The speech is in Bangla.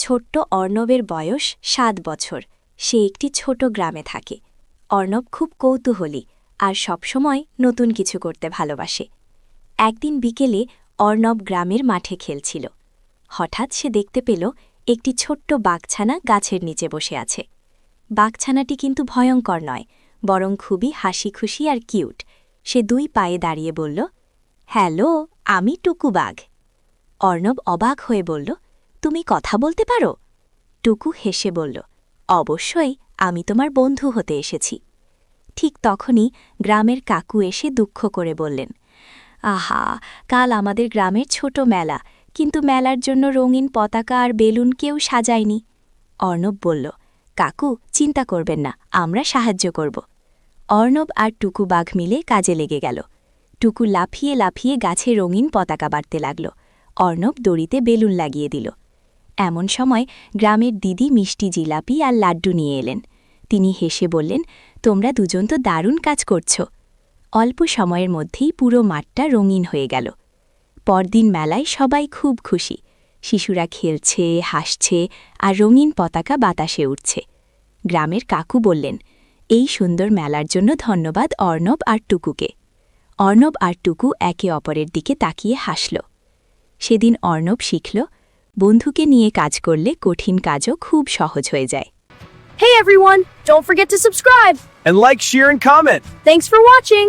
ছোট্ট অর্ণবের বয়স 7 বছর। সে একটি ছোট গ্রামে থাকে। অর্ণব খুব কৌতূহলী আর সবসময় নতুন কিছু করতে ভালোবাসে। একদিন বিকেলে অর্ণব গ্রামের মাঠে খেলছিল। হঠাৎ সে দেখতে পেল একটি ছোট্ট বাঘছানা গাছের নিচে বসে আছে। বাঘছানাটি কিন্তু ভয়ঙ্কর নয়, বরং খুবই হাসিখুশি আর কিউট। সে 2 পায়ে দাঁড়িয়ে বলল, হ্যালো, আমি টুকু বাঘ। অর্ণব অবাক হয়ে বলল, তুমি কথা বলতে পারো? টুকু হেসে বলল, অবশ্যই, আমি তোমার বন্ধু হতে এসেছি। ঠিক তখনই গ্রামের কাকু এসে দুঃখ করে বললেন, আহা, কাল আমাদের গ্রামের ছোট মেলা, কিন্তু মেলার জন্য রঙিন পতাকা আর বেলুন কেউ সাজায়নি। অর্ণব বলল, কাকু, চিন্তা করবেন না, আমরা সাহায্য করব। অর্ণব আর টুকু বাঘ মিলে কাজে লেগে গেল। টুকু লাফিয়ে লাফিয়ে গাছে রঙিন পতাকা বাড়তে লাগল। অর্ণব দড়িতে বেলুন লাগিয়ে দিল। এমন সময় গ্রামের দিদি মিষ্টি জিলাপি আর লাড্ডু নিয়ে এলেন। তিনি হেসে বললেন, তোমরা দুজন তো দারুণ কাজ করছ। অল্প সময়ের মধ্যেই পুরো মাঠটা রঙিন হয়ে গেল। পরদিন মেলায় সবাই খুব খুশি। শিশুরা খেলছে, হাসছে আর রঙিন পতাকা বাতাসে উঠছে। গ্রামের কাকু বললেন, এই সুন্দর মেলার জন্য ধন্যবাদ অর্ণব আর টুকুকে। অর্ণব আর টুকু একে অপরের দিকে তাকিয়ে হাসল। সেদিন অর্ণব শিখল, বন্ধুকে নিয়ে কাজ করলে কঠিন কাজও খুব সহজ হয়ে যায়। Hey everyone, don't forget to subscribe. And like, share, and comment. Thanks for watching.